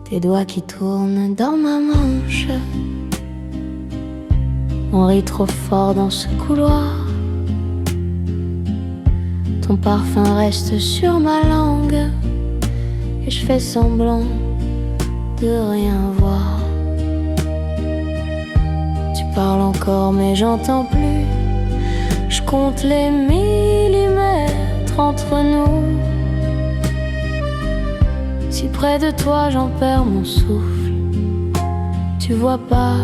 tes doigts qui tournent dans ma manche. On rit trop fort dans ce couloir. Ton parfum reste sur ma langue et je fais semblant de rien voir. Tu parles encore mais j'entends plus. Je compte les millimètres entre nous. Si près de toi j'en perds mon souffle, tu vois pas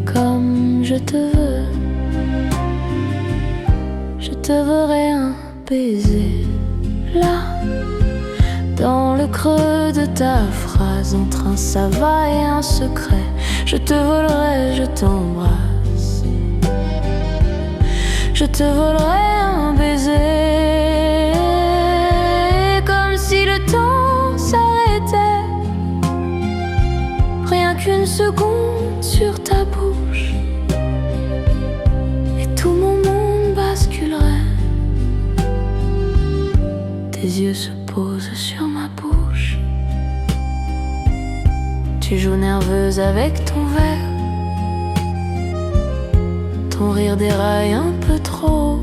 comme je te veux. Je te verrai un baiser là, dans le creux de ta phrase, entre un ça va et un secret. Je te volerai, je t'embrasse. Je te volerai un baiser, comme si le temps s'arrêtait. Rien qu'une seconde sur ta bouche et tout mon monde basculerait. Tes yeux se posent sur ma bouche. Tu joues nerveuse avec ton verre. Ton rire déraille un peu trop.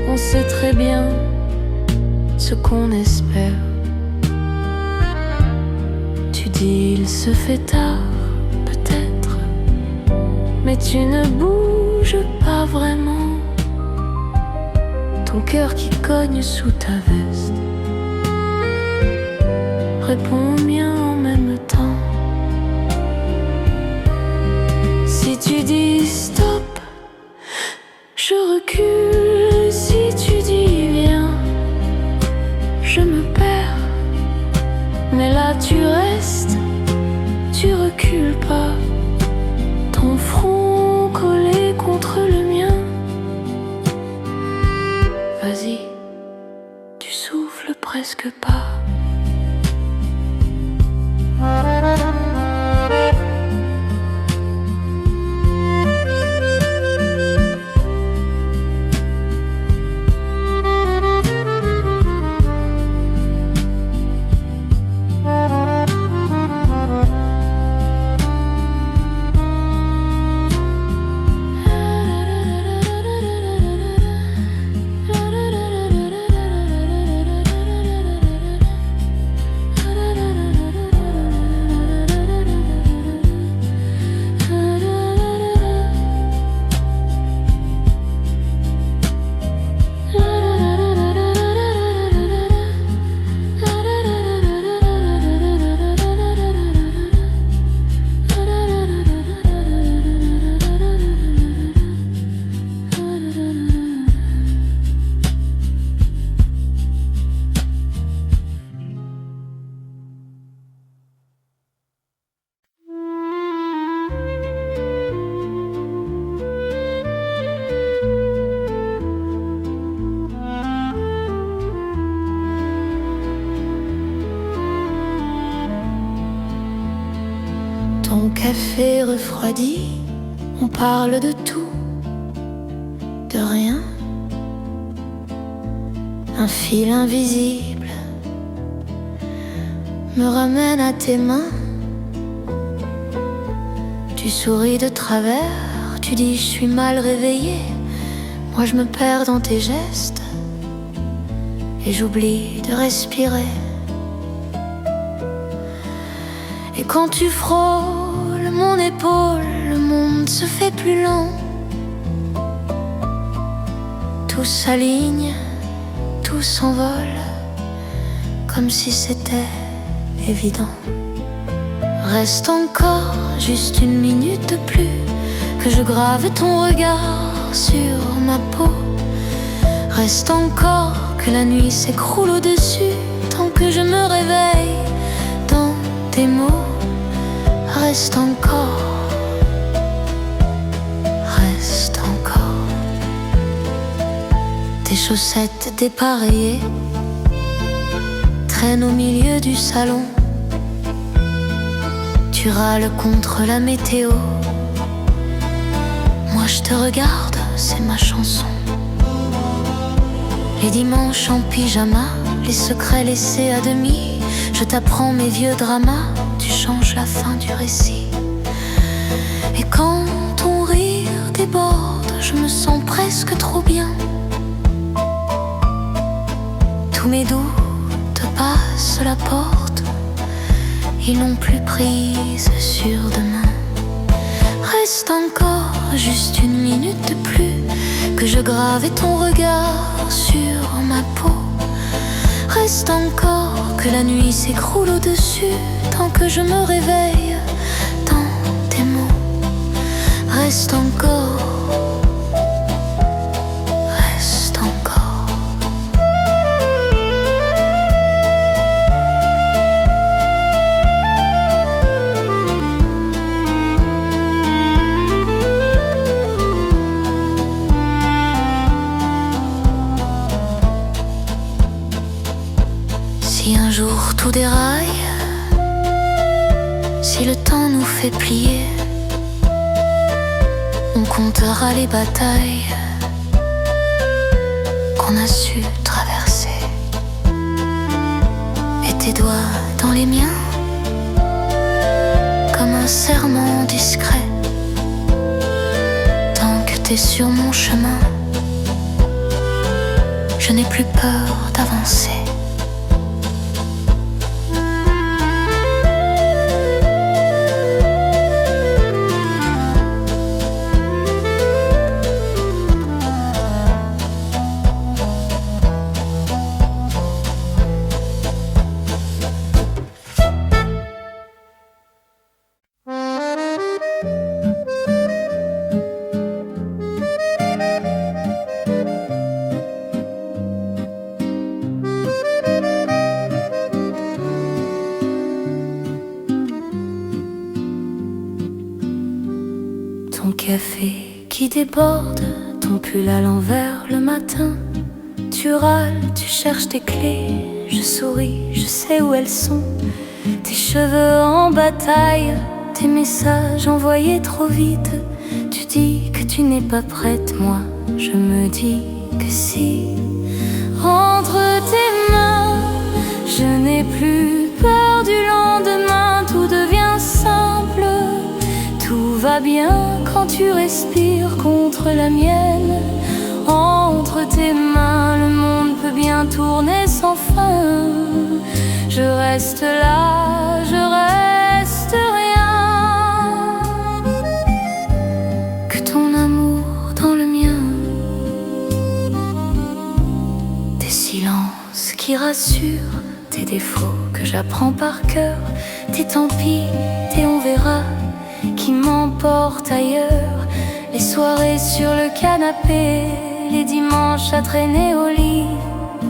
On sait très bien ce qu'on espère. Tu dis il se fait tard, peut-être, mais tu ne bouges pas vraiment. Ton cœur qui cogne sous ta veste répond au mien en même temps. Si tu dis stop, je recule. Si tu dis viens, je me perds. Mais là tu restes, tu recules pas. Ton front collé contre le mien. Vas-y, tu souffles presque pas. Ton café refroidi, on parle de tout, de rien. Un fil invisible me ramène à tes mains. Tu souris de travers, tu dis je suis mal réveillée. Moi je me perds dans tes gestes et j'oublie de respirer. Et quand tu frôles mon épaule, le monde se fait plus lent. Tout s'aligne, tout s'envole, comme si c'était évident. Reste encore juste une minute de plus, que je grave ton regard sur ma peau. Reste encore que la nuit s'écroule au-dessus, tant que je me réveille dans tes mots. Reste encore, reste encore. Tes chaussettes dépareillées traînent au milieu du salon. Tu râles contre la météo. Moi je te regarde, c'est ma chanson. Les dimanches en pyjama, les secrets laissés à demi. Je t'apprends mes vieux dramas, tu changes la fin du récit. Et quand ton rire déborde, je me sens presque trop bien. Tous mes doutes passent la porte, ils n'ont plus prise sur demain. Reste encore juste une minute de plus, que je grave ton regard sur ma peau. Reste encore que la nuit s'écroule au-dessus, tant que je me réveille dans tes mots. Reste encore, reste encore. Si un jour tout déraille, si le temps nous fait plier, on comptera les batailles qu'on a su traverser. Et tes doigts dans les miens, comme un serment discret. Tant que t'es sur mon chemin, je n'ai plus peur d'avancer. Ton café qui déborde, ton pull à l'envers le matin. Tu râles, tu cherches tes clés, je souris, je sais où elles sont. Tes cheveux en bataille, tes messages envoyés trop vite. Tu dis que tu n'es pas prête, moi je me dis que si. Entre tes mains, je n'ai plus peur du lendemain, tout devient simple. Tout va bien quand tu respires contre la mienne. Entre tes mains, le monde peut bien tourner sans fin. Je reste là, je reste rien. Que ton amour dans le mien. Des silences qui rassurent, tes défauts que j'apprends par cœur. Tes tant pis, tes on verra qui m'emportent ailleurs. Les soirées sur le canapé, les dimanches à traîner au lit.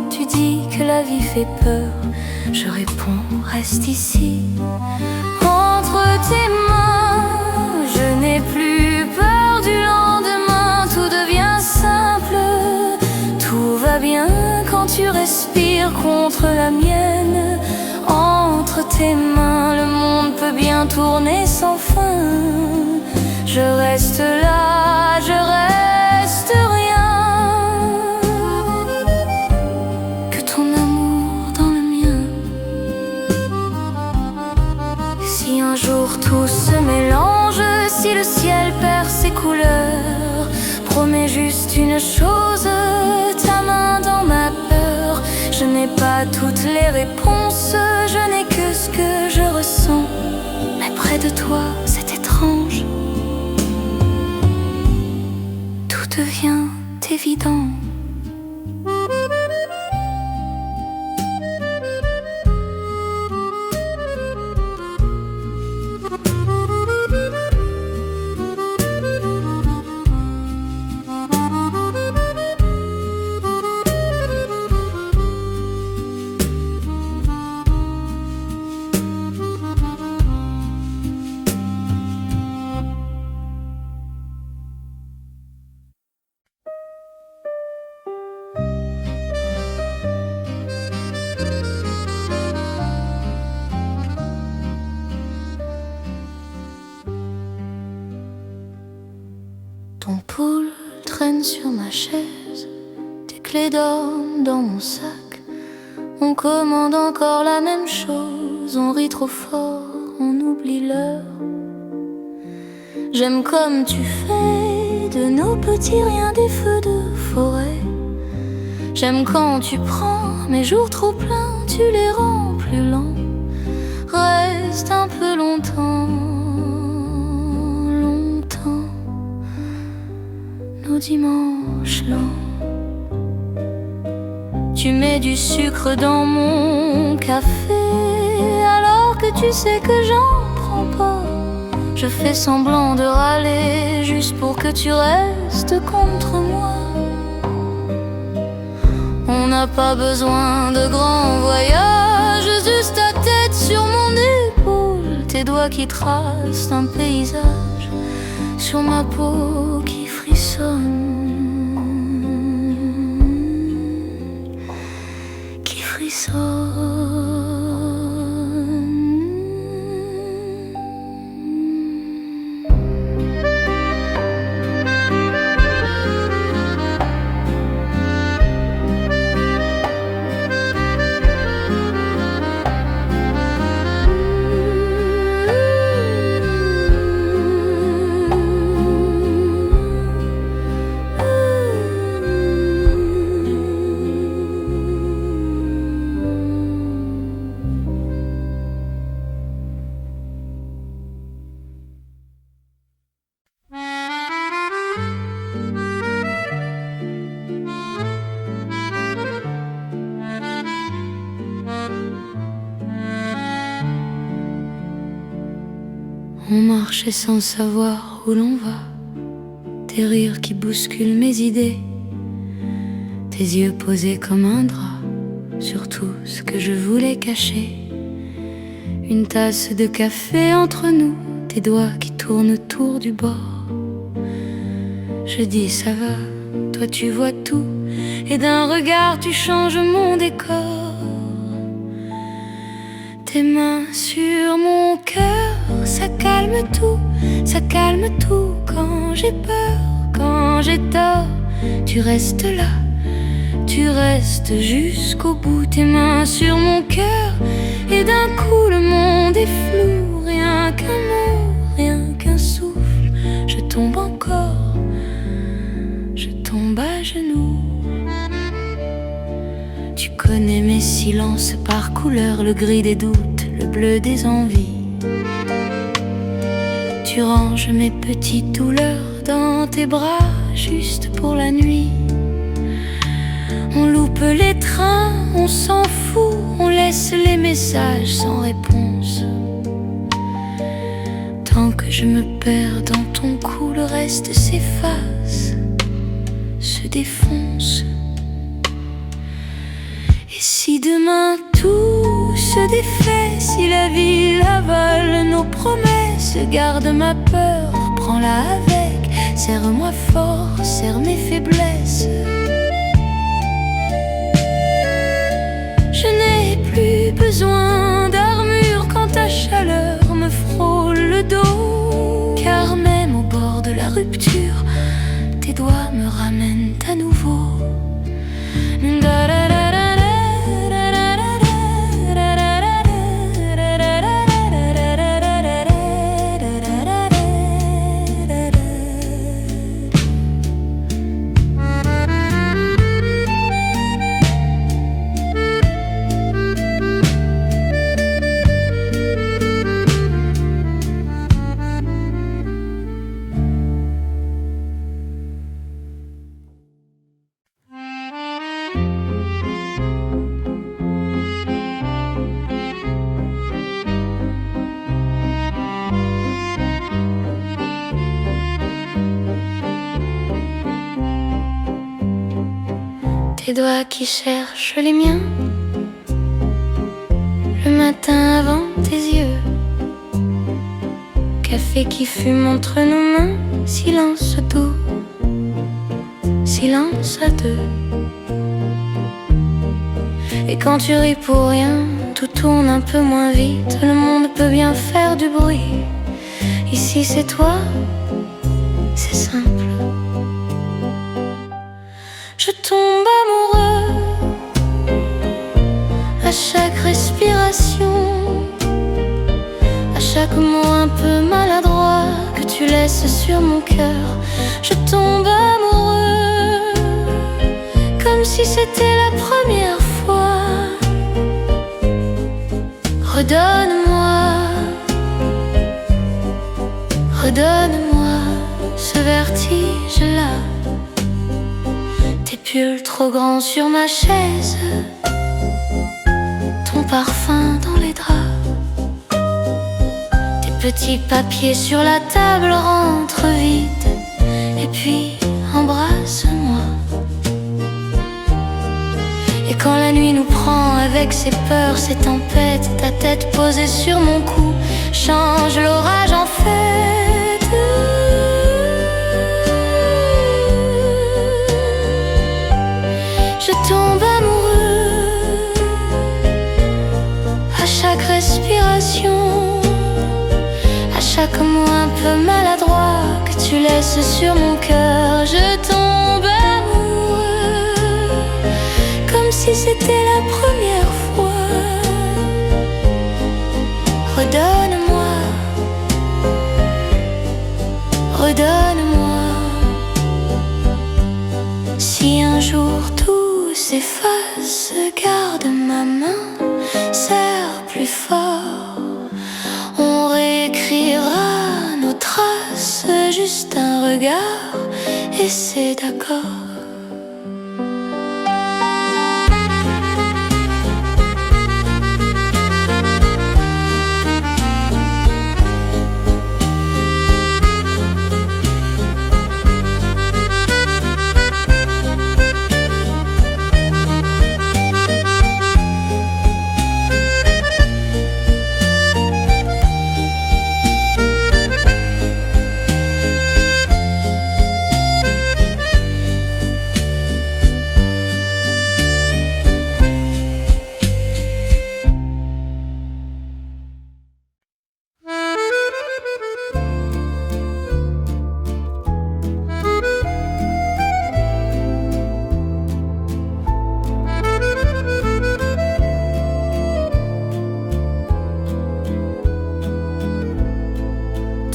Tu dis que la vie fait peur, je réponds reste ici. Entre tes mains, je n'ai plus peur du lendemain, tout devient simple. Tout va bien quand tu respires contre la mienne. Entre tes mains, le monde peut bien tourner sans fin. Je reste là, je reste rien. Que ton amour dans le mien. Si un jour tout se mélange, si le ciel perd ses couleurs, promets juste une chose, ta main dans ma peur. Je n'ai pas toutes les réponses, je n'ai que ce que je ressens. Mais près de toi, c'est étrange. Tout devient évident. Ton pull traîne sur ma chaise, tes clés dorment dans mon sac. On commande encore la même chose, on rit trop fort, on oublie l'heure. J'aime comme tu fais de nos petits riens des feux de forêt. J'aime quand tu prends mes jours trop pleins, tu les rends plus lents. Reste un peu longtemps, longtemps, nos dimanches lents. Tu mets du sucre dans mon café alors que tu sais que j'en prends pas. Je fais semblant de râler juste pour que tu restes contre moi. On n'a pas besoin de grands voyages, juste ta tête sur mon épaule, tes doigts qui tracent un paysage sur ma peau qui frissonne. On marchait sans savoir où l'on va, tes rires qui bousculent mes idées, tes yeux posés comme un drap sur tout ce que je voulais cacher. Une tasse de café entre nous, tes doigts qui tournent autour du bord. Je dis ça va, toi tu vois tout, et d'un regard tu changes mon décor. Tes mains sur mon cœur, ça calme tout quand j'ai peur, quand j'ai tort. Tu restes là, tu restes jusqu'au bout. Tes mains sur mon cœur, et d'un coup le monde est flou. Rien qu'un mot, rien qu'un souffle, je tombe encore, je tombe à genoux. Tu connais mes silences par couleur, le gris des doutes, le bleu des envies. Tu ranges mes petites douleurs dans tes bras juste pour la nuit. On loupe les trains, on s'en fout, on laisse les messages sans réponse. Tant que je me perds dans ton cou, le reste s'efface, se défonce. Et si demain tout se défait, si la ville avale nos promesses, garde ma peur, prends-la avec, serre-moi fort, serre mes faiblesses. Je n'ai plus besoin d'armure quand ta chaleur me frôle le dos, car même au bord de la rupture, tes doigts me ramènent à nouveau. Tes doigts qui cherchent les miens, le matin avant tes yeux. Café qui fume entre nos mains, silence doux, silence à deux. Et quand tu ris pour rien, tout tourne un peu moins vite. Le monde peut bien faire du bruit. Ici c'est toi, c'est simple. Je tombe amoureux chaque respiration, à chaque mot un peu maladroit que tu laisses sur mon cœur, je tombe amoureux, comme si c'était la première fois. Redonne-moi, redonne-moi ce vertige-là, tes pulls trop grands sur ma chaise, ton parfum dans les draps, tes petits papiers sur la table, rentre vite et puis embrasse-moi. Et quand la nuit nous prend avec ses peurs, ses tempêtes, ta tête posée sur mon cou change l'orage en fête. Je tombe amoureux à chaque respiration, à chaque mot un peu maladroit que tu laisses sur mon cœur. Je tombe amoureux, comme si c'était la première fois. Redonne-moi, redonne-moi. Si un jour tout s'efface, garde ma main, serre plus fort. On réécrira nos traces, juste un regard et c'est d'accord.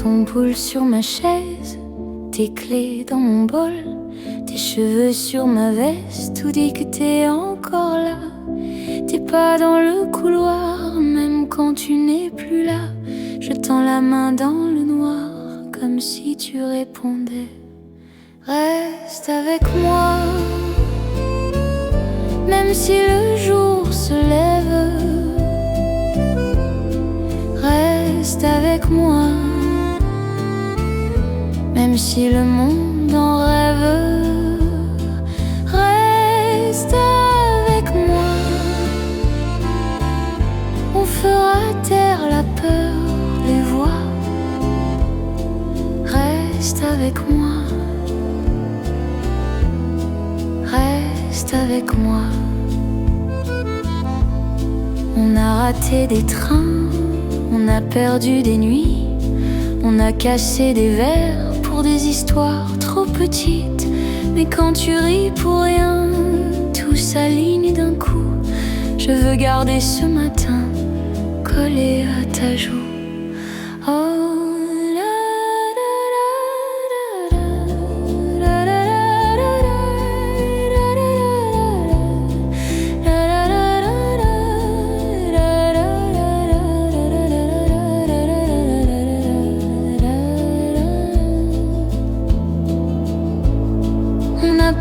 Ton boule sur ma chaise, tes clés dans mon bol, tes cheveux sur ma veste, tout dit que t'es encore là. T'es pas dans le couloir, même quand tu n'es plus là. Je tends la main dans le noir, comme si tu répondais. Reste avec moi, même si le jour se lève. Reste avec moi, même si le monde en rêve. Reste avec moi, on fera taire la peur, les voix. Reste avec moi, reste avec moi. On a raté des trains, on a perdu des nuits, on a cassé des verres pour des histoires trop petites. Mais quand tu ris pour rien, tout s'aligne d'un coup. Je veux garder ce matin collé à ta joue. Oh,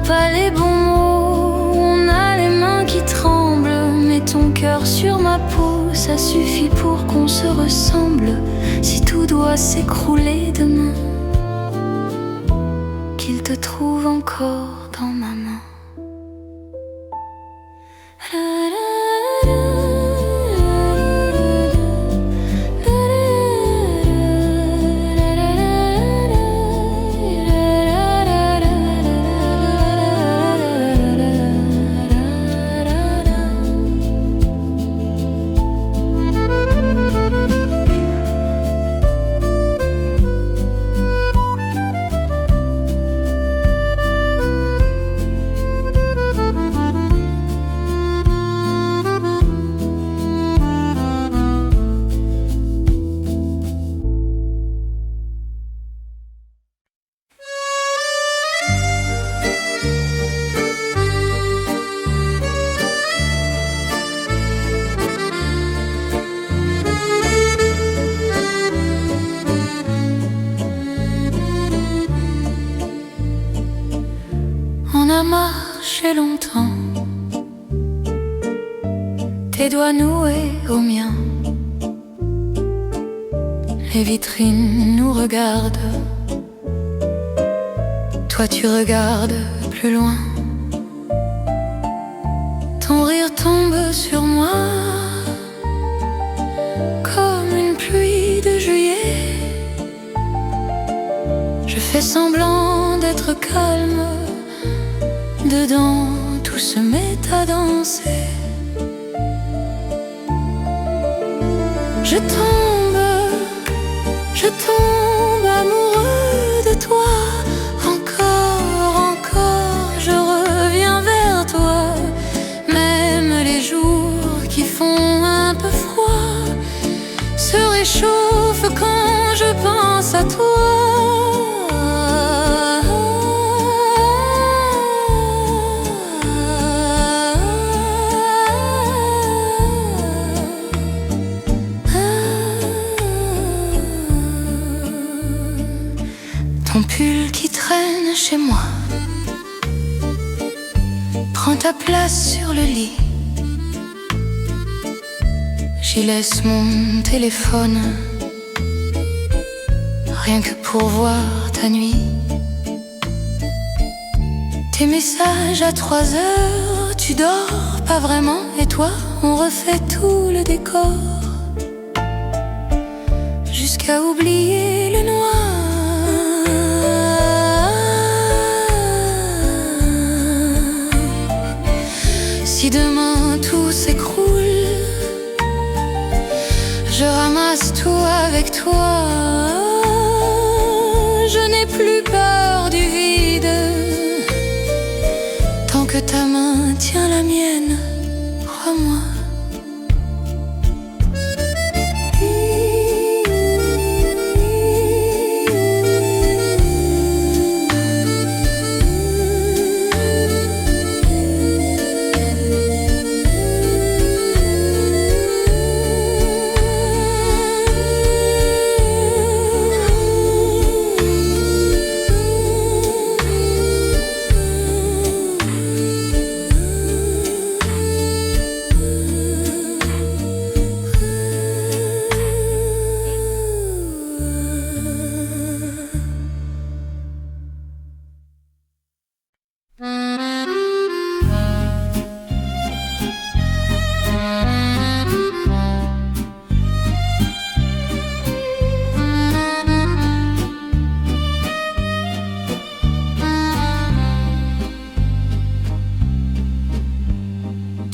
pas les bons mots, on a les mains qui tremblent. Mets ton cœur sur ma peau, ça suffit pour qu'on se ressemble. Si tout doit s'écrouler demain, qu'il te trouve encore dans ma main. touché longtemps tes doigts noués aux miens. Les vitrines nous regardent, toi tu regardes plus loin. Ton rire tombe sur moi comme une pluie de juillet. Je fais semblant d'être calme, dedans tout se met à danser. Je tombe amoureux de toi. Encore, encore, je reviens vers toi. Même les jours qui font un peu froid se réchauffent quand je pense à toi. Ton pull qui traîne chez moi prend ta place sur le lit. J'y laisse mon téléphone, rien que pour voir ta nuit. Tes messages à 3 heures, tu dors pas vraiment. Et toi, on refait tout le décor jusqu'à oublier le noir. Si demain tout s'écroule, je ramasse tout avec toi. Je n'ai plus peur du vide tant que ta main tient la mienne, crois-moi.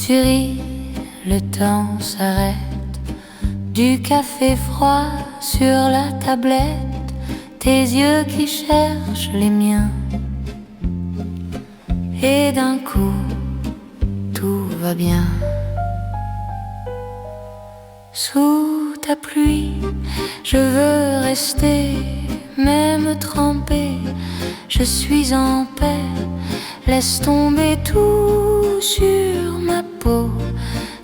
Tu ris, le temps s'arrête. Du café froid sur la tablette, tes yeux qui cherchent les miens. Et d'un coup, tout va bien. Sous ta pluie, je veux rester, même trempée. Je suis en paix, laisse tomber tout sur ma peau.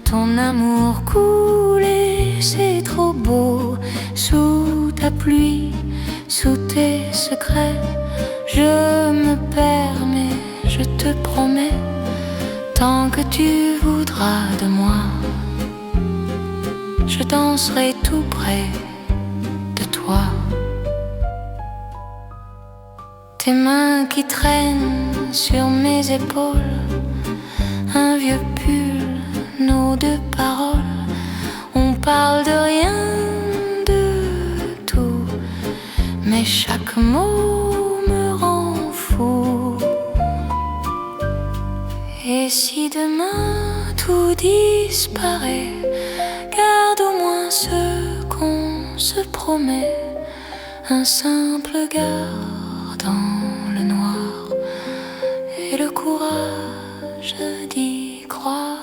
Ton amour coule et c'est trop beau. Sous ta pluie, sous tes secrets, je me permets, je te promets, tant que tu voudras de moi, je danserai tout près de toi. Tes mains qui traînent sur mes épaules, un vieux pull, nos 2 paroles. On parle de rien, de tout, mais chaque mot me rend fou. Et si demain tout disparaît, garde au moins ce qu'on se promet, un simple regard dans le noir et le courage d'y croire.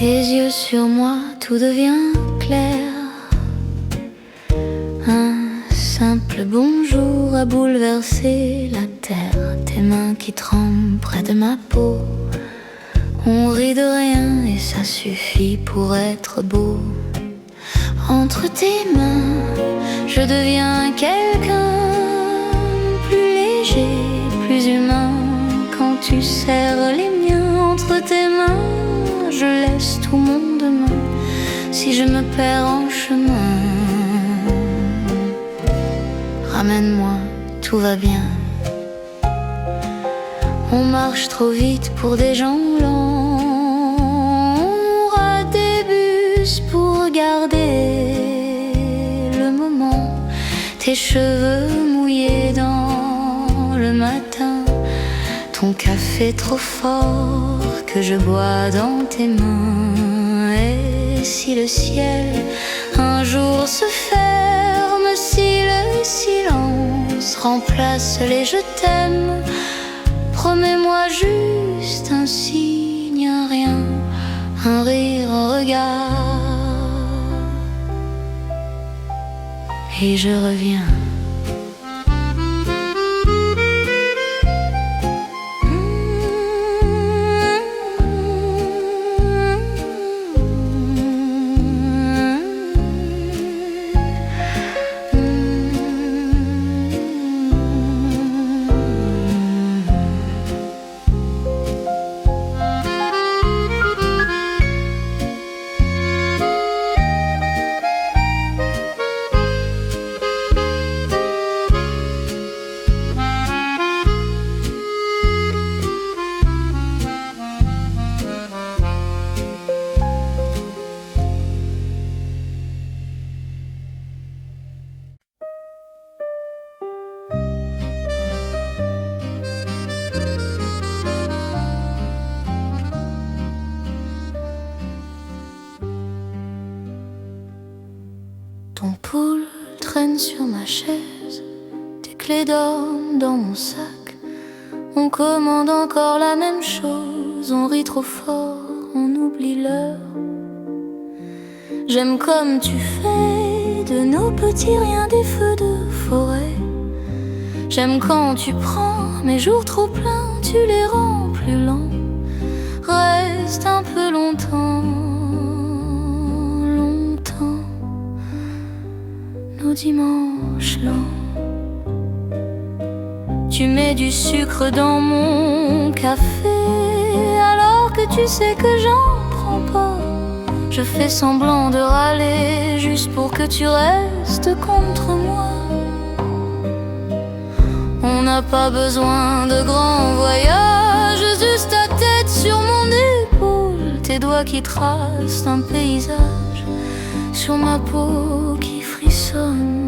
Tes yeux sur moi, tout devient clair. Un simple bonjour a bouleversé la terre. Tes mains qui tremblent près de ma peau. On rit de rien et ça suffit pour être beau. Entre tes mains, je deviens quelqu'un, plus léger, plus humain. Quand tu serres les miens entre tes mains, je laisse tout mon demain. Si je me perds en chemin, ramène-moi, tout va bien. On marche trop vite pour des gens lents. On rate des bus pour regarder le moment. Tes cheveux mouillés dans le matin. Ton café trop fort que je bois dans tes mains. Et si le ciel un jour se ferme, si le silence remplace les je t'aime, promets-moi juste un signe, un rien, un rire, un regard, et je reviens. Ton pull traîne sur ma chaise, tes clés dorment dans mon sac. On commande encore la même chose, on rit trop fort, on oublie l'heure. J'aime comme tu fais de nos petits riens des feux de forêt. J'aime quand tu prends mes jours trop pleins, tu les rends plus lents. Reste un peu longtemps, nos dimanches lents. Tu mets du sucre dans mon café alors que tu sais que j'en prends pas. Je fais semblant de râler juste pour que tu restes contre moi. On n'a pas besoin de grands voyages, juste ta tête sur mon épaule, tes doigts qui tracent un paysage sur ma peau qui qui frissonne.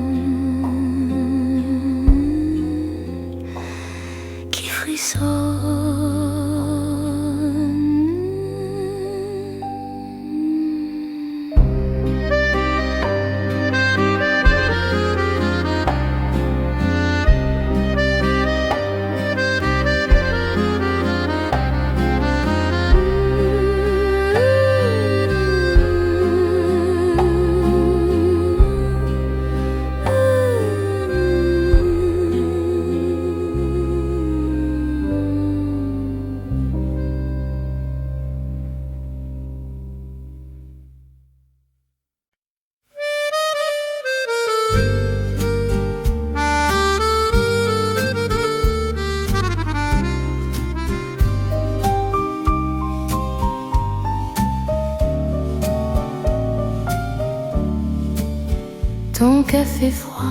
Ton café froid,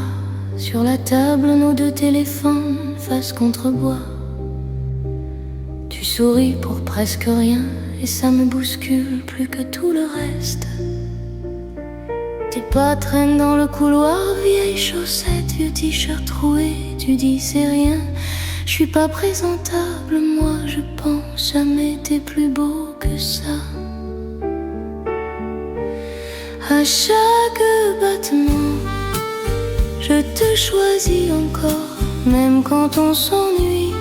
sur la table nos deux téléphones face contre bois. Tu souris pour presque rien et ça me bouscule plus que tout le reste. Tes pas traînent dans le couloir, vieilles chaussettes, vieux t-shirt troué. Tu dis c'est rien, je suis pas présentable, moi je pense jamais t'es plus beau que ça. À chaque battement, je te choisis encore, même quand on s'ennuie,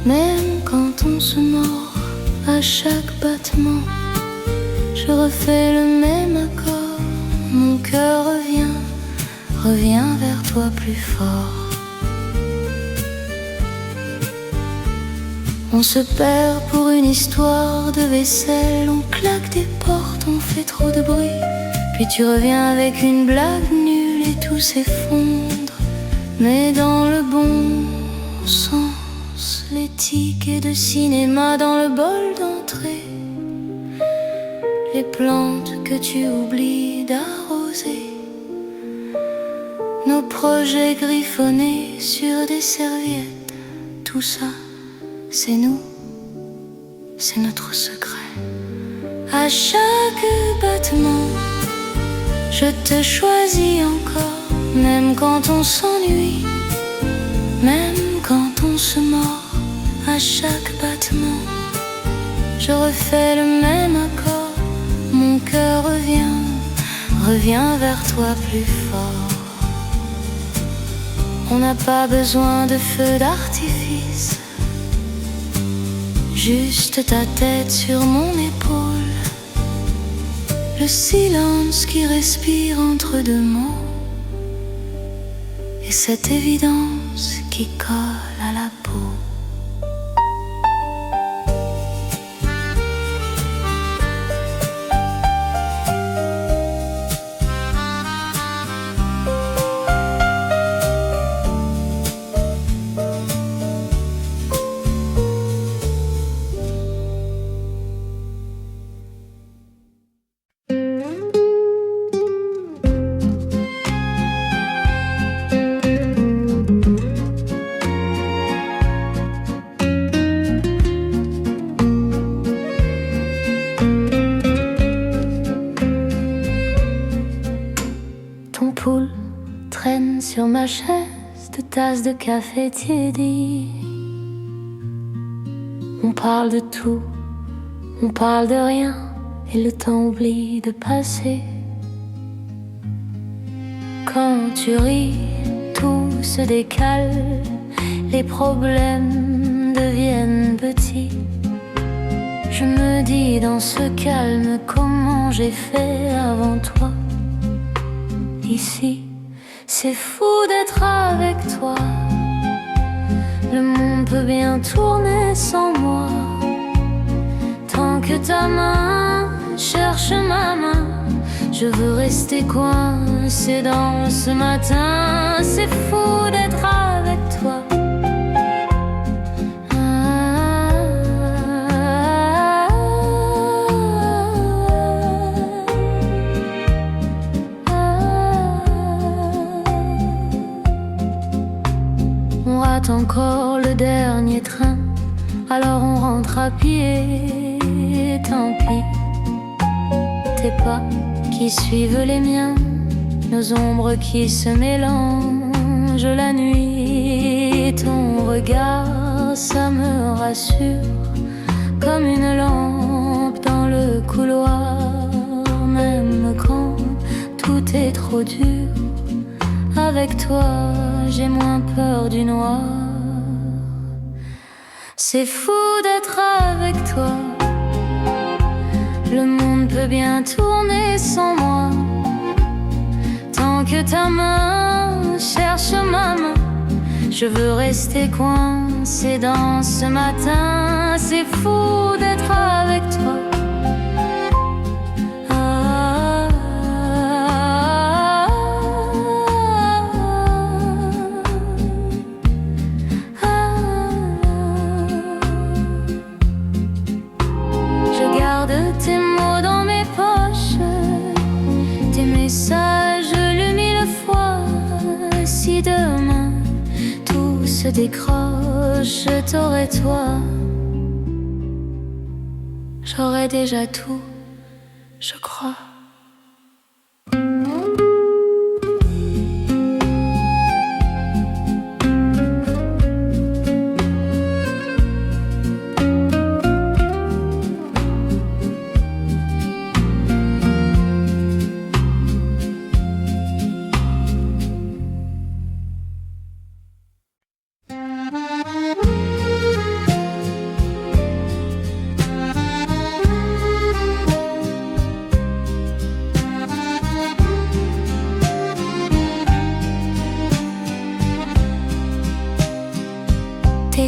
même quand on se mord. À chaque battement, je refais le même accord. Mon cœur revient vers toi plus fort. On se perd pour une histoire de vaisselle. On claque des portes, on fait trop de bruit. Puis tu reviens avec une blague nulle et tout s'effondre, mais dans le bon sens. Les tickets de cinéma dans le bol d'entrée, les plantes que tu oublies d'arroser, nos projets griffonnés sur des serviettes. Tout ça, c'est nous, c'est notre secret. À chaque battement, je te choisis encore. Même quand on s'ennuie, même quand on se mord. À chaque battement, je refais le même accord. Mon cœur revient vers toi plus fort. On n'a pas besoin de feu d'artifice, juste ta tête sur mon épaule, le silence qui respire entre deux mots, et cette évidence qui colle à la peau. Ton pouls traîne sur ma chaise de tasses de café tiédi. On parle de tout, on parle de rien, et le temps oublie de passer. Quand tu ris, tout se décale, les problèmes deviennent petits. Je me dis dans ce calme, comment j'ai fait avant toi. Ici, c'est fou d'être avec toi. Le monde peut bien tourner sans moi. Tant que ta main cherche ma main, je veux rester coincé dans ce matin. C'est fou d'être avec toi. On rate encore le dernier train, alors on rentre à pied. Tant pis, tes pas qui suivent les miens, nos ombres qui se mélangent la nuit. Ton regard, ça me rassure, comme une lampe dans le couloir. Même quand tout est trop dur, avec toi, j'ai moins peur du noir. C'est fou d'être avec toi. Le monde peut bien tourner sans moi. Tant que ta main cherche ma main, je veux rester coincé dans ce matin. C'est fou d'être avec toi. Tes mots dans mes poches, tes messages lus 1000 fois. Si demain tout se décroche, t'aurais toi. J'aurais déjà tout, je crois.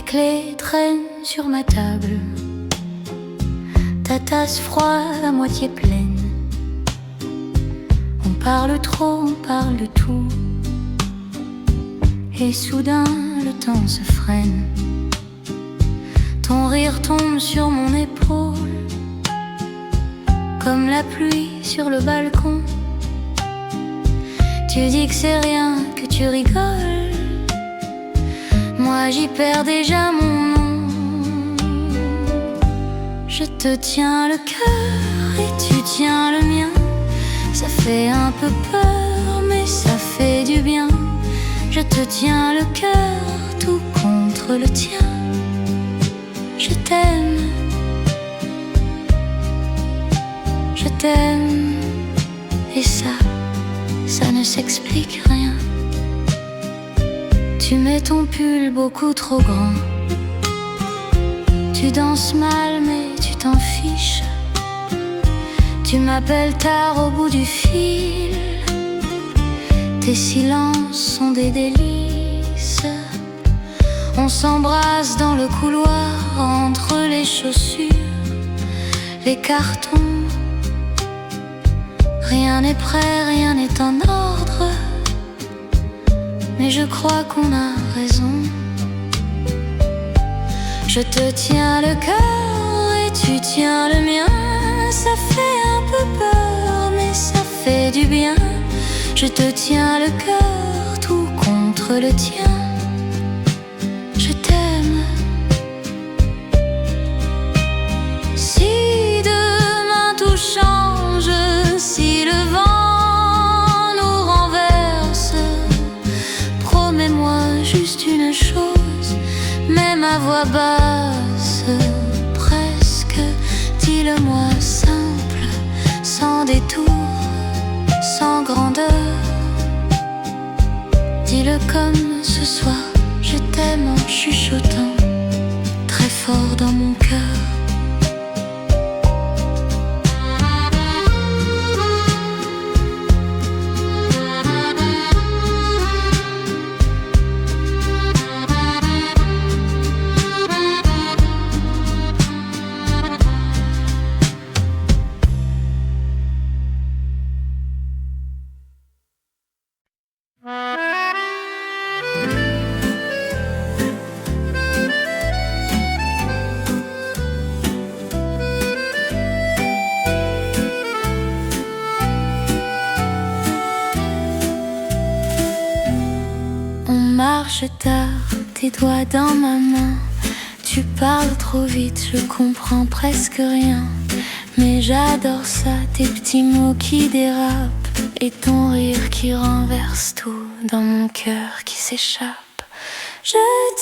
clés traîne sur ma table, ta tasse froide à moitié pleine. On parle trop, on parle de tout, et soudain le temps se freine. Ton rire tombe sur mon épaule, comme la pluie sur le balcon. Tu dis que c'est rien, que tu rigoles. Moi j'y perds déjà mon nom. Je te tiens le cœur et tu tiens le mien. Ça fait un peu peur mais ça fait du bien. Je te tiens le cœur tout contre le tien. Je t'aime, je t'aime. Et ça ne s'explique rien. Tu mets ton pull beaucoup trop grand. Tu danses mal mais tu t'en fiches. Tu m'appelles tard au bout du fil. Tes silences sont des délices. On s'embrasse dans le couloir, entre les chaussures, les cartons. Rien n'est prêt, rien n'est en ordre, mais je crois qu'on a raison. Je te tiens le cœur et tu tiens le mien. Ça fait un peu peur, mais ça fait du bien. Je te tiens le cœur tout contre le tien. Je t'aime. Si demain tout change, si le vent nous renverse, promets-moi juste une chose, même à voix basse, presque, dis-le-moi simple, sans détour, sans grandeur. Dis-le comme ce soir, je t'aime en chuchotant, très fort dans mon cœur. Marche tard, tes doigts dans ma main. Tu parles trop vite, je comprends presque rien. Mais j'adore ça, tes petits mots qui dérapent, et ton rire qui renverse tout dans mon cœur qui s'échappe. Je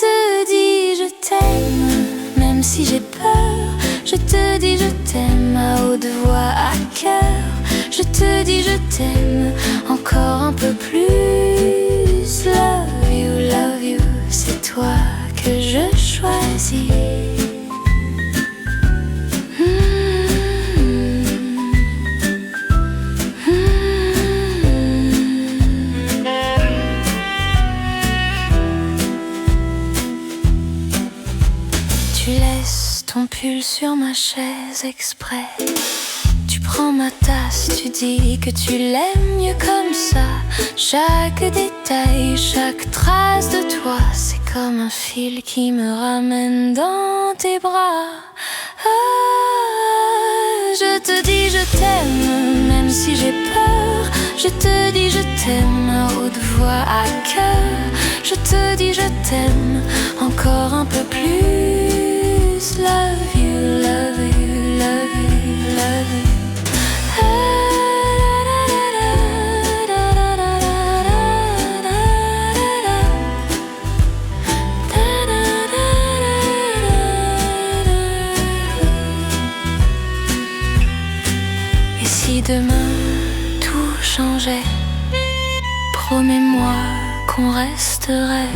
te dis je t'aime, même si j'ai peur. Je te dis je t'aime à haute voix, à cœur. Je te dis je t'aime encore un peu plus. Love you, c'est toi que je choisis. Tu laisses ton pull sur ma chaise exprès. Tu prends ma tasse, tu dis que tu l'aimes mieux comme ça. Chaque détail, chaque trace de toi, c'est comme un fil qui me ramène dans tes bras. Ah, je te dis je t'aime, même si j'ai peur. Je te dis je t'aime à haute voix, à cœur. Je te dis je t'aime encore un peu plus. Love you, love you, love you, love you. Et si demain tout changeait, promets-moi qu'on resterait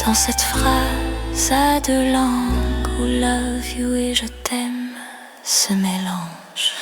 dans cette phrase à deux langues où love you et je t'aime se mélangent.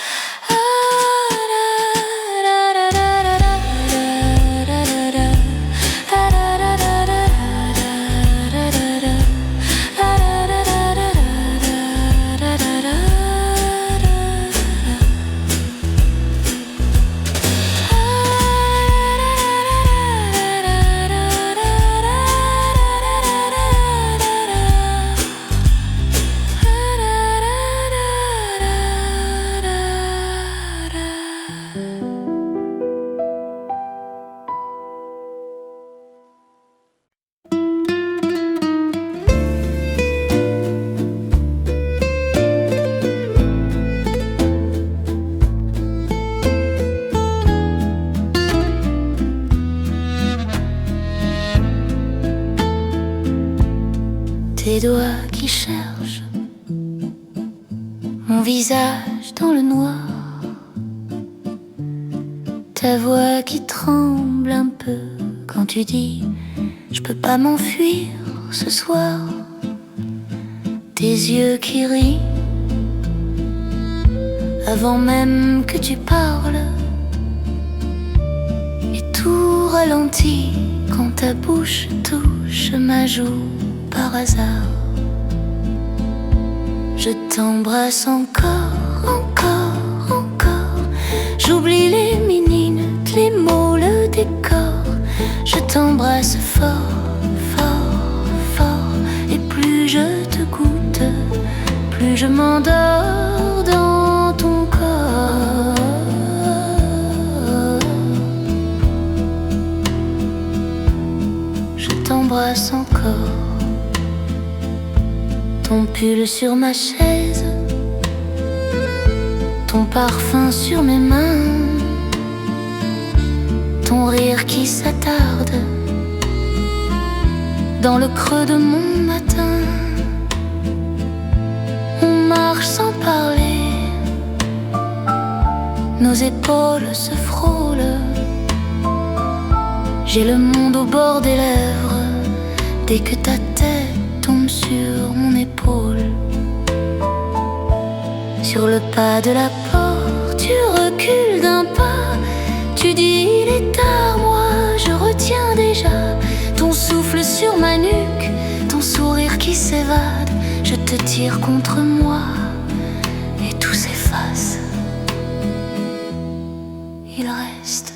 tes doigts qui cherchent mon visage dans le noir, ta voix qui tremble un peu quand tu dis je peux pas m'enfuir ce soir, tes yeux qui rient avant même que tu parles, et tout ralentit quand ta bouche touche ma joue par hasard. Je t'embrasse encore, encore, encore. J'oublie les minutes, les mots, le décor. Je t'embrasse fort, fort, fort. Et plus je te goûte, plus je m'endors dans ton corps. Je t'embrasse encore. Ton pull sur ma chaise, ton parfum sur mes mains, ton rire qui s'attarde dans le creux de mon matin. On marche sans parler, nos épaules se frôlent. J'ai le monde au bord des lèvres dès que ta tête tombe sur mon épaule. Sur le pas de la porte, tu recules d'un pas. Tu dis il est tard, moi je retiens déjà ton souffle sur ma nuque, ton sourire qui s'évade. Je te tire contre moi et tout s'efface. Il reste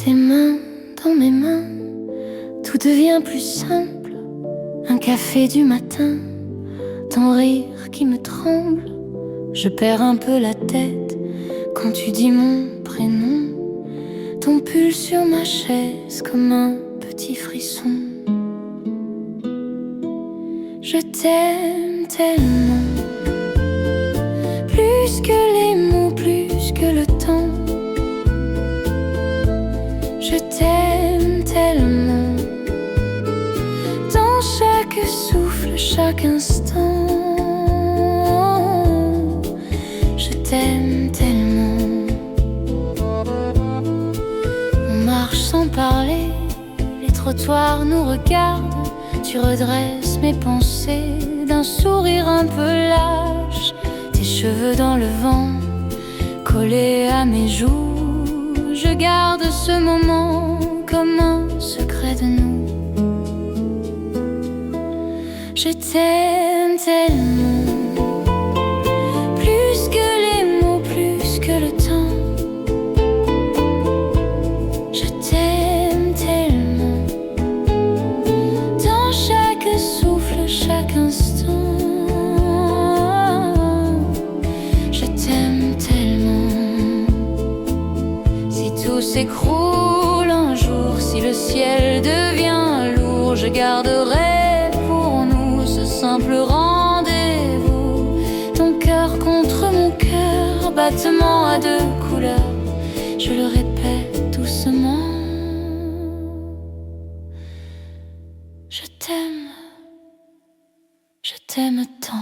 tes mains dans mes mains, tout devient plus simple. Un café du matin, ton rire qui me tremble. Je perds un peu la tête quand tu dis mon prénom. Ton pull sur ma chaise comme un petit frisson. Je t'aime tellement, plus que les mots, plus que le temps. Je t'aime tellement, dans chaque souffle, chaque instant. Je t'aime tellement. On marche sans parler, les trottoirs nous regardent. Tu redresses mes pensées d'un sourire un peu lâche. Tes cheveux dans le vent, collés à mes joues. Je garde ce moment comme un secret de nous. Je t'aime tellement, plus que les mots, plus que le temps. Je t'aime tellement, dans chaque souffle, chaque instant. Je t'aime tellement. Si tout s'écroule un jour, si le ciel devient lourd, je garderai pour nous ce simple rendez-vous. Ton cœur contre mon cœur, battement à deux couleurs. Je le répète doucement. Je t'aime tant.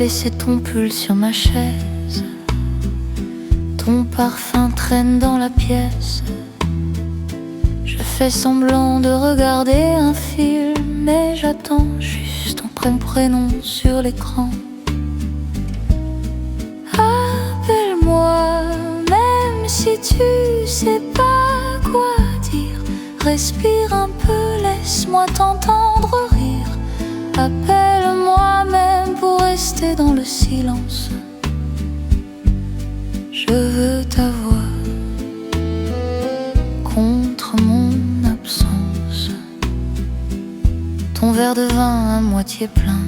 laissé ton pull sur ma chaise. Ton parfum traîne dans la pièce. Je fais semblant de regarder un film, mais j'attends juste ton prénom sur l'écran. Appelle-moi, même si tu sais pas quoi dire. Respire un peu, laisse-moi t'entendre rire. Appelle-moi même pour rester dans le silence. Je veux ta voix contre mon absence. Ton verre de vin à moitié plein.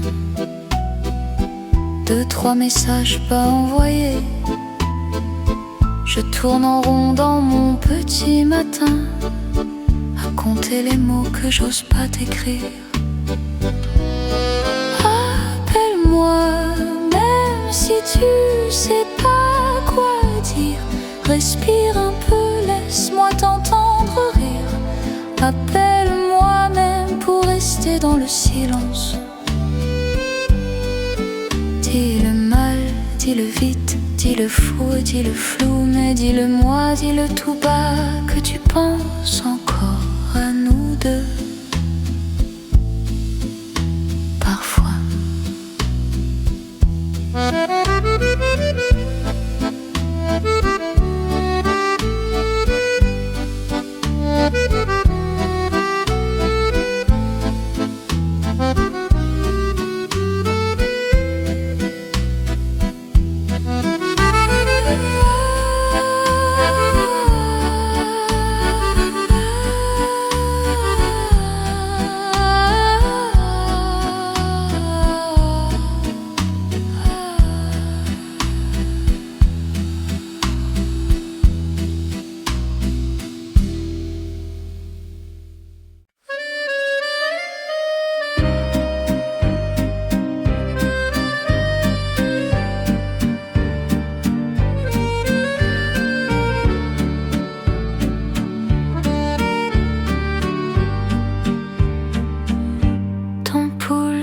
2-3 messages pas envoyés. Je tourne en rond dans mon petit matin, à compter les mots que j'ose pas t'écrire. Appelle-moi, même si tu sais pas quoi dire. Respire un peu, laisse-moi t'entendre rire. Appelle-moi même pour rester dans le silence. Dis-le mal, dis-le vite, dis-le fou, dis-le flou, mais dis-le moi, dis-le tout bas, que tu penses encore à nous deux. Parfois.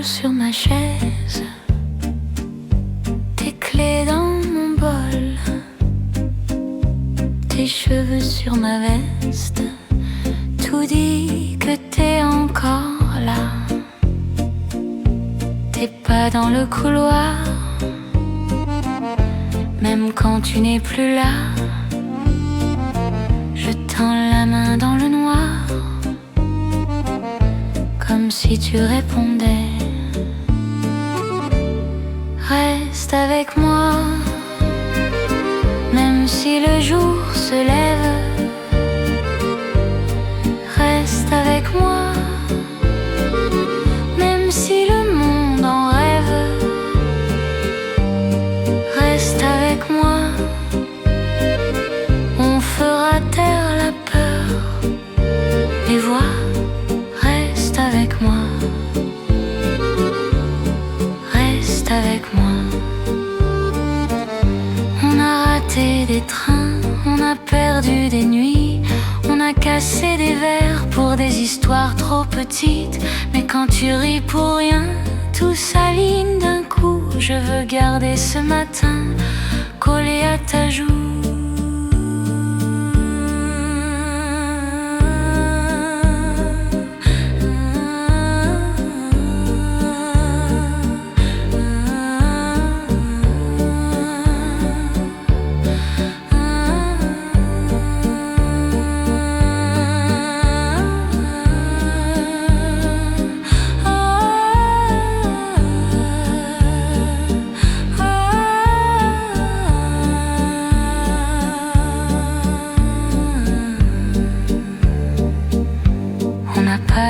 Sur ma chaise, tes clés dans mon bol, tes cheveux sur ma veste, tout dit que t'es encore là. Tes pas dans le couloir, même quand tu n'es plus là. Je tends la main dans le noir, comme si tu répondais. Reste avec moi, même si le jour se lève. Reste avec moi, même si le monde en rêve. Reste avec moi, on fera taire la peur. Les voix, reste avec moi. Reste avec moi. On a raté des trains, on a perdu des nuits, on a cassé des verres pour des histoires trop petites. Mais quand tu ris pour rien, tout s'aligne d'un coup. Je veux garder ce matin collé à ta joue.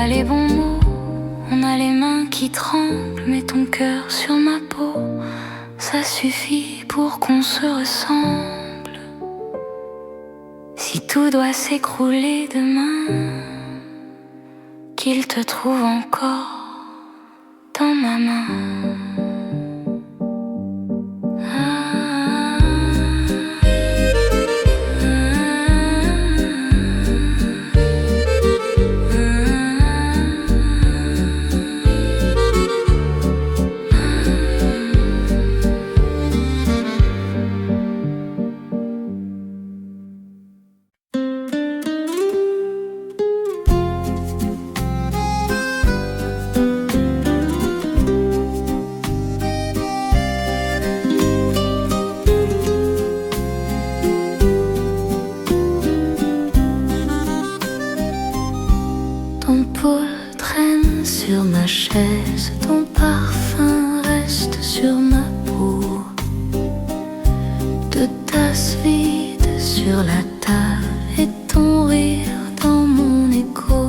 Les bons mots, on a les mains qui tremblent, mais ton cœur sur ma peau, ça suffit pour qu'on se ressemble. Si tout doit s'écrouler demain, qu'il te trouve encore dans ma main. sur la table et ton rire dans mon écho.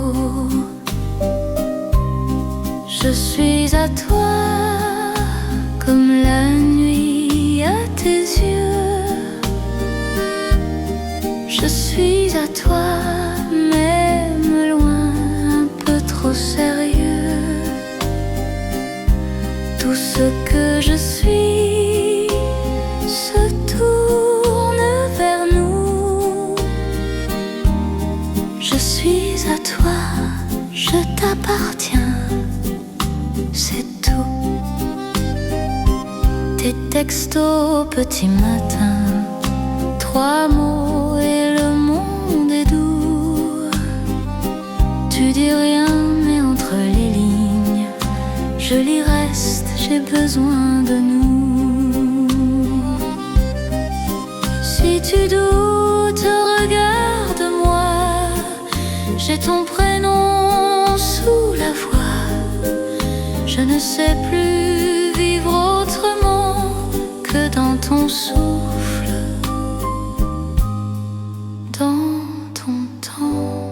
Je suis à toi comme la nuit à tes yeux. Je suis à toi, même loin, un peu trop sérieux. Tout ce que je suis se tourne vers nous. Je suis à toi, je t'appartiens, c'est tout. Tes textos petit matin, 3 mots et le monde est doux. Tu dis rien mais entre les lignes, je lis reste, j'ai besoin de nous. Si tu doutes, regarde-moi, j'ai ton prénom sous la voix. Je ne sais plus vivre autrement que dans ton souffle, dans ton temps.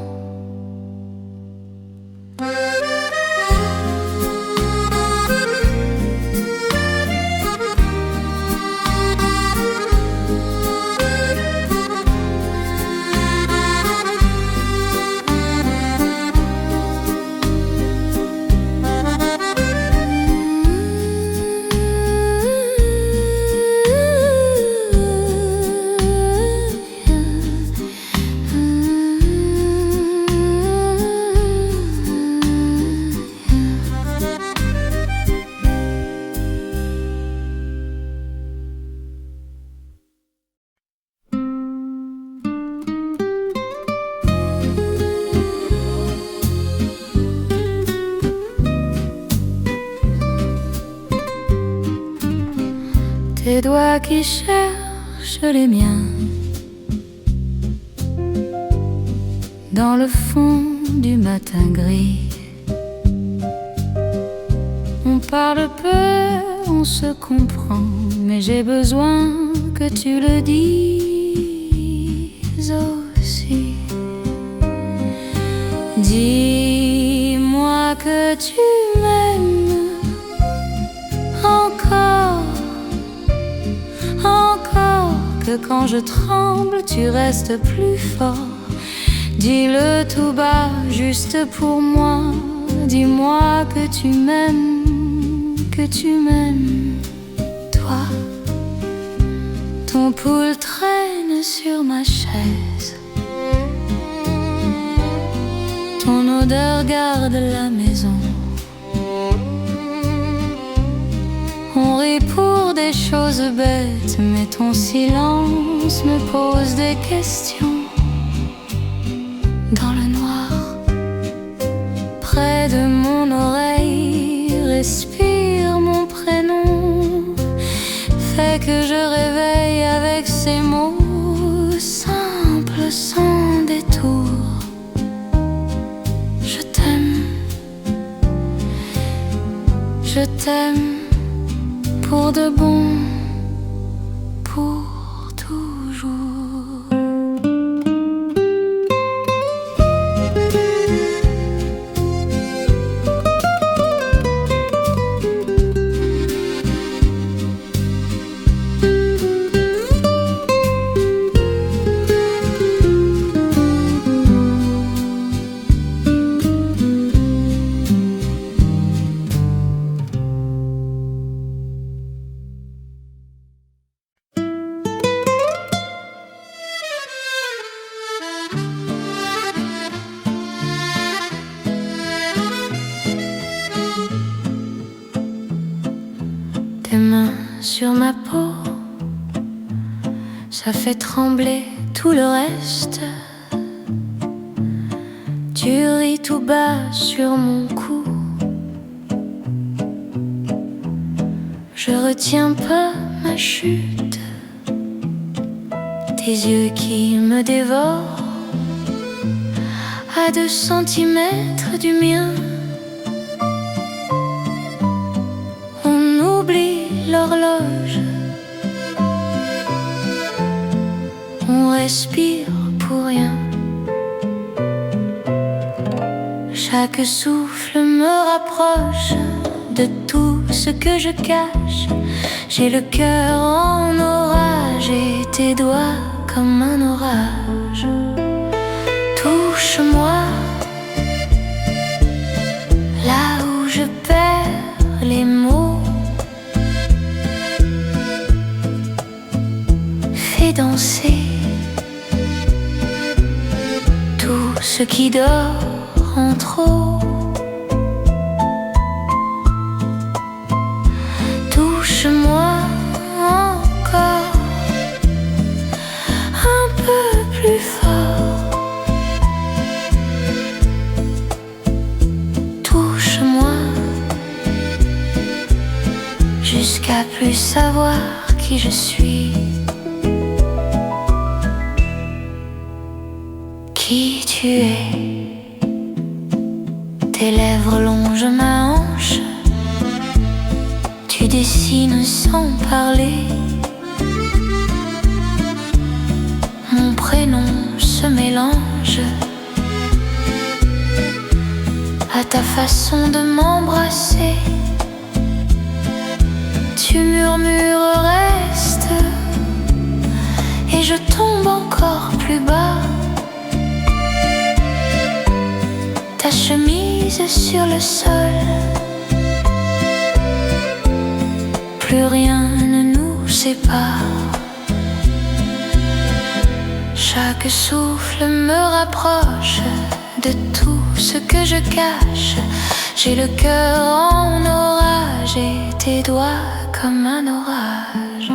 Tes doigts qui cherchent les miens dans le fond du matin gris. On parle peu, on se comprend, mais j'ai besoin que tu le dises aussi. Dis-moi que tu m'aimes encore, que quand je tremble, tu restes plus fort. Dis-le tout bas, juste pour moi. Dis-moi que tu m'aimes, toi. Ton pouls traîne sur ma chaise, ton odeur garde la maison. On rit pour des choses bêtes, mais ton silence me pose des questions. Dans le noir, près de mon oreille, respire mon prénom. Fait que je réveille avec ces mots simples, sans détour. Je t'aime, je t'aime. Pour de bon, pour toujours. Tes mains sur ma peau, ça fait trembler tout le reste. Tu ris tout bas sur mon cou. Je retiens pas ma chute. Tes yeux qui me dévorent à 2 centimètres du mien. On oublie l'horloge, on respire pour rien. Chaque souffle me rapproche de tout ce que je cache. J'ai le cœur en orage et tes doigts comme un orage. Touche-moi là où je perds les mots. Fais danser tout ce qui dort en trop. Touche-moi encore un peu plus fort. Touche-moi jusqu'à plus savoir qui je suis. Qui tu es? Tes lèvres longent ma hanche. Tu dessines sans parler. Mon prénom se mélange à ta façon de m'embrasser. Tu murmures reste et je tombe encore plus bas. Ta chemise sur le sol, plus rien ne nous sépare. Chaque souffle me rapproche de tout ce que je cache. J'ai le cœur en orage et tes doigts comme un orage.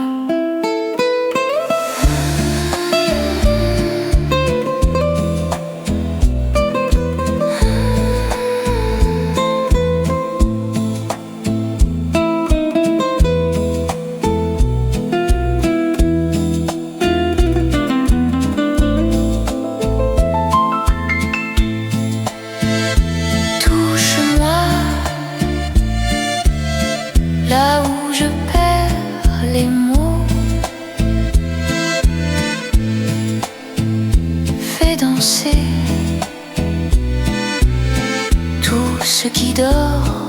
Là où je perds les mots, fais danser tout ce qui dort